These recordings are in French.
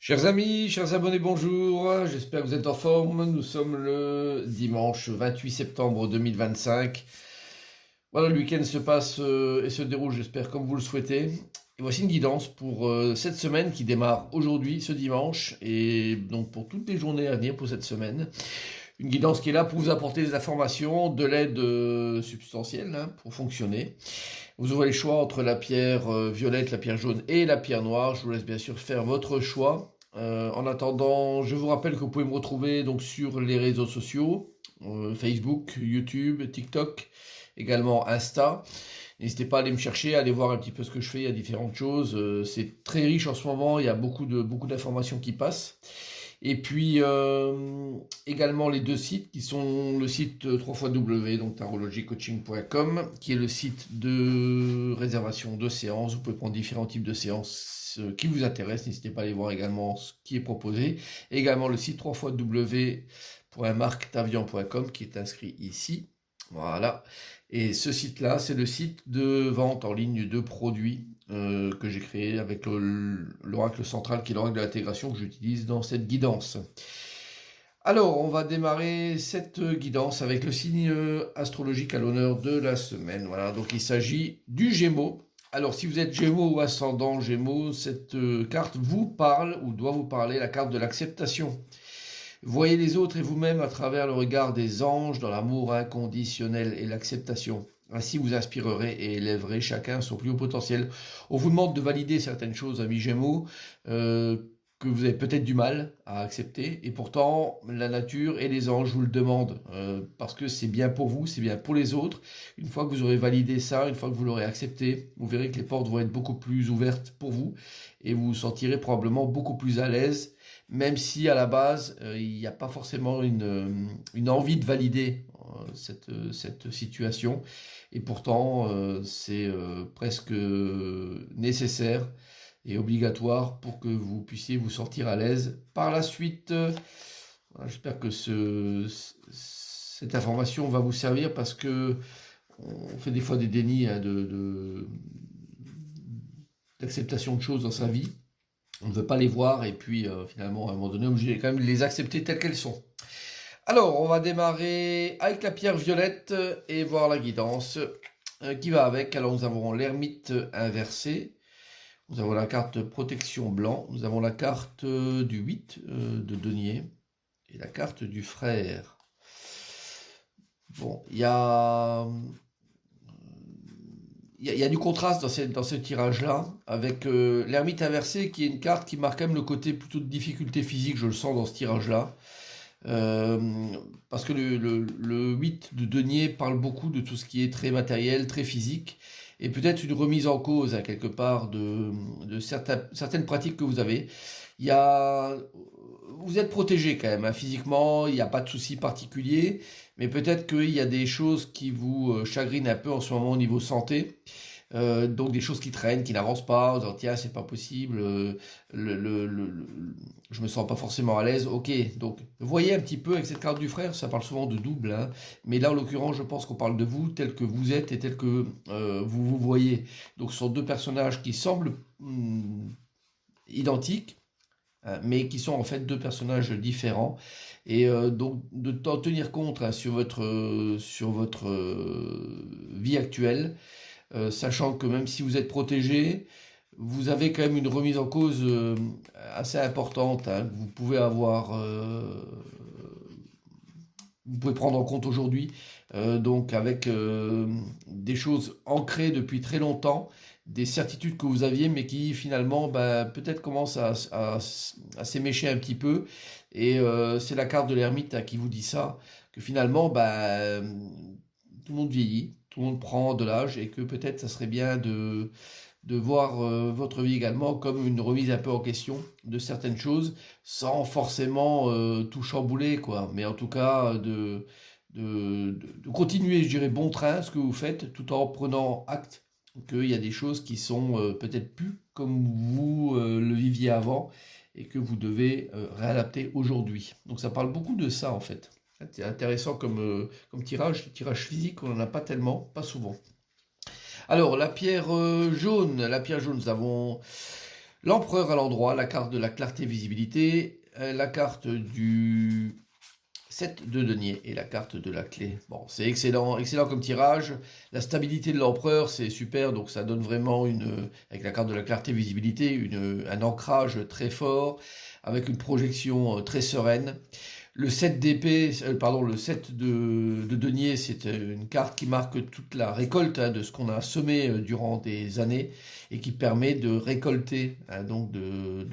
Chers amis, chers abonnés, bonjour, j'espère que vous êtes en forme. Nous sommes le dimanche 28 septembre 2025. Voilà, le week-end se passe et se déroule, j'espère, comme vous le souhaitez. Et voici une guidance pour cette semaine qui démarre aujourd'hui, ce dimanche, et donc pour toutes les journées à venir pour cette semaine. Une guidance qui est là pour vous apporter des informations, de l'aide substantielle pour fonctionner. Vous aurez le choix entre la pierre violette, la pierre jaune et la pierre noire. Je vous laisse bien sûr faire votre choix. En attendant, je vous rappelle que vous pouvez me retrouver donc sur les réseaux sociaux, Facebook, YouTube, TikTok, également Insta. N'hésitez pas à aller me chercher, à aller voir un petit peu ce que je fais, il y a différentes choses. C'est très riche en ce moment, il y a beaucoup d'informations qui passent. Et puis également les deux sites qui sont le site www, donc tarologycoaching.com, qui est le site de réservation de séances. Vous pouvez prendre différents types de séances qui vous intéressent. N'hésitez pas à aller voir également ce qui est proposé. Et également le site www.marctavian.com qui est inscrit ici. Voilà. Et ce site-là, c'est le site de vente en ligne de produits que j'ai créé avec l'oracle central, qui est l'oracle de l'intégration que j'utilise dans cette guidance. Alors, on va démarrer cette guidance avec le signe astrologique à l'honneur de la semaine. Voilà, donc il s'agit du Gémeaux. Alors, si vous êtes Gémeaux ou ascendant Gémeaux, cette carte vous parle ou doit vous parler, la carte de l'acceptation. Voyez les autres et vous-même à travers le regard des anges dans l'amour inconditionnel et l'acceptation. Ainsi vous inspirerez et élèverez chacun son plus haut potentiel. On vous demande de valider certaines choses, amis Gémeaux, que vous avez peut-être du mal à accepter. Et pourtant, la nature et les anges vous le demandent, parce que c'est bien pour vous, c'est bien pour les autres. Une fois que vous aurez validé ça, une fois que vous l'aurez accepté, vous verrez que les portes vont être beaucoup plus ouvertes pour vous et vous vous sentirez probablement beaucoup plus à l'aise, même si à la base, il n'y a pas forcément une envie de valider cette situation. Et pourtant, c'est presque nécessaire et obligatoire pour que vous puissiez vous sentir à l'aise par la suite. Voilà, j'espère que cette information va vous servir, parce que on fait des fois des dénis d'acceptation de choses dans sa vie. On ne veut pas les voir et puis finalement à un moment donné on est obligé quand même de les accepter telles qu'elles sont. Alors on va démarrer avec la pierre violette et voir la guidance qui va avec. Alors nous avons l'ermite inversé, nous avons la carte protection blanc, nous avons la carte du 8 de denier et la carte du frère. Bon, il y a du contraste dans ce tirage-là, avec l'ermite inversé, qui est une carte qui marque quand même le côté plutôt de difficulté physique, je le sens dans ce tirage-là. Parce que le 8 de denier parle beaucoup de tout ce qui est très matériel, très physique, et peut-être une remise en cause, quelque part, de certaines pratiques que vous avez. Vous êtes protégé quand même, physiquement, il n'y a pas de souci particulier, mais peut-être qu'il y a des choses qui vous chagrinent un peu en ce moment au niveau santé. Donc des choses qui traînent, qui n'avancent pas, en disant tiens c'est pas possible, je me sens pas forcément à l'aise. Ok, donc voyez un petit peu avec cette carte du frère, ça parle souvent de double, mais là en l'occurrence je pense qu'on parle de vous tel que vous êtes et tel que vous vous voyez. Donc ce sont deux personnages qui semblent identiques, mais qui sont en fait deux personnages différents, et donc de t'en tenir compte sur votre vie actuelle, sachant que même si vous êtes protégé, vous avez quand même une remise en cause assez importante, que vous pouvez avoir, vous pouvez prendre en compte aujourd'hui, donc avec des choses ancrées depuis très longtemps, des certitudes que vous aviez, mais qui finalement peut-être commencent à s'émécher un petit peu. Et c'est la carte de l'ermite qui vous dit ça, que finalement tout le monde vieillit, tout le monde prend de l'âge, et que peut-être ça serait bien de voir votre vie également comme une remise un peu en question de certaines choses, sans forcément tout chambouler, quoi. Mais en tout cas, de continuer, je dirais, bon train ce que vous faites, tout en prenant acte qu'il y a des choses qui sont peut-être plus comme vous le viviez avant, et que vous devez réadapter aujourd'hui. Donc ça parle beaucoup de ça en fait. C'est intéressant comme tirage physique, on n'en a pas tellement, pas souvent. Alors, la pierre jaune, nous avons L'empereur à l'endroit, la carte de la clarté visibilité, la carte du 7 de denier et la carte de la clé. Bon, c'est excellent, excellent comme tirage. La stabilité de l'empereur, c'est super, donc ça donne vraiment avec la carte de la clarté visibilité, un ancrage très fort, avec une projection très sereine. Le 7 d'épée, pardon, le 7 de denier, c'est une carte qui marque toute la récolte de ce qu'on a semé durant des années et qui permet de récolter, donc de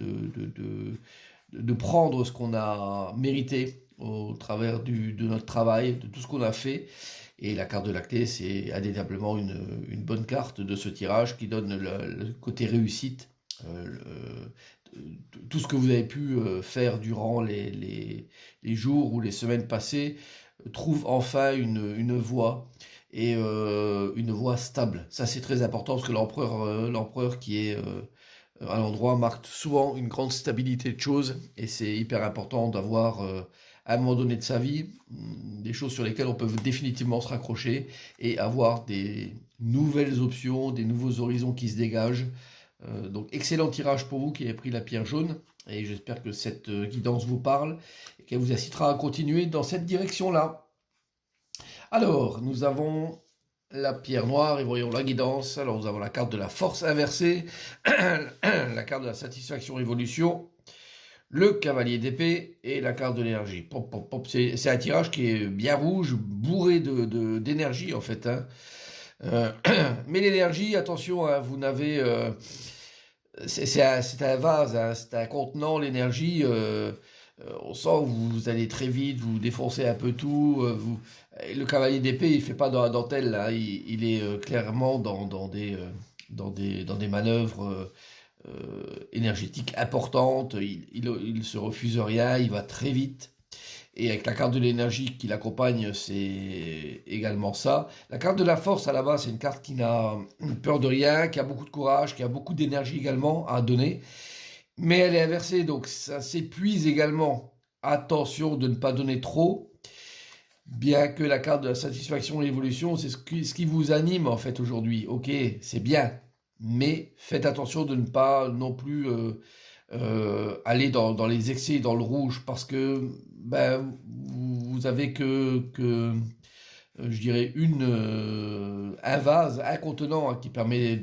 prendre ce qu'on a mérité au travers de notre travail, de tout ce qu'on a fait. Et la carte de la clé, c'est indéniablement une bonne carte de ce tirage qui donne le côté réussite. Tout ce que vous avez pu faire durant les jours ou les semaines passées trouve enfin une voie et une voie stable. Ça, c'est très important parce que l'empereur qui est à l'endroit marque souvent une grande stabilité de choses et c'est hyper important d'avoir à un moment donné de sa vie des choses sur lesquelles on peut définitivement se raccrocher et avoir des nouvelles options, des nouveaux horizons qui se dégagent. Donc excellent tirage pour vous qui avez pris la pierre jaune et j'espère que cette guidance vous parle et qu'elle vous incitera à continuer dans cette direction-là. Alors, nous avons la pierre noire et voyons la guidance. Alors, nous avons la carte de la force inversée, la carte de la satisfaction évolution, le cavalier d'épée et la carte de l'énergie. Pop, pop, pop. C'est un tirage qui est bien rouge, bourré d'énergie en fait. Hein. Mais l'énergie, attention, hein, vous n'avez... c'est un vase, hein, c'est un contenant, l'énergie. On sent que vous allez très vite, vous défoncez un peu tout. Le cavalier d'épée, il fait pas dans la dentelle, là. Il est clairement dans des manœuvres énergétiques importantes. Il se refuse rien, il va très vite. Et avec la carte de l'énergie qui l'accompagne, c'est également ça. La carte de la force, à la base, c'est une carte qui n'a peur de rien, qui a beaucoup de courage, qui a beaucoup d'énergie également à donner. Mais elle est inversée, donc ça s'épuise également. Attention de ne pas donner trop. Bien que la carte de la satisfaction et l'évolution, c'est ce qui vous anime en fait aujourd'hui. Ok, c'est bien. Mais faites attention de ne pas non plus aller dans les excès, dans le rouge, parce que ben, vous avez que je dirais, un vase, un contenant hein, qui permet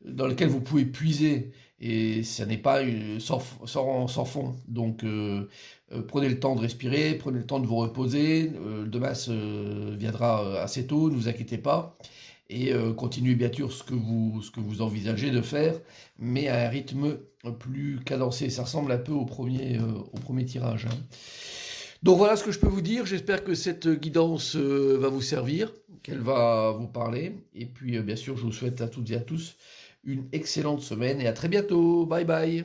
dans lequel vous pouvez puiser. Et ça n'est pas sans fond. Donc, prenez le temps de respirer, prenez le temps de vous reposer. Demain viendra assez tôt, ne vous inquiétez pas. Et continuez bien sûr ce que vous envisagez de faire, mais à un rythme plus cadencé. Ça ressemble un peu au premier tirage. Hein. Donc voilà ce que je peux vous dire. J'espère que cette guidance va vous servir, qu'elle va vous parler. Et puis bien sûr, je vous souhaite à toutes et à tous une excellente semaine et à très bientôt. Bye bye.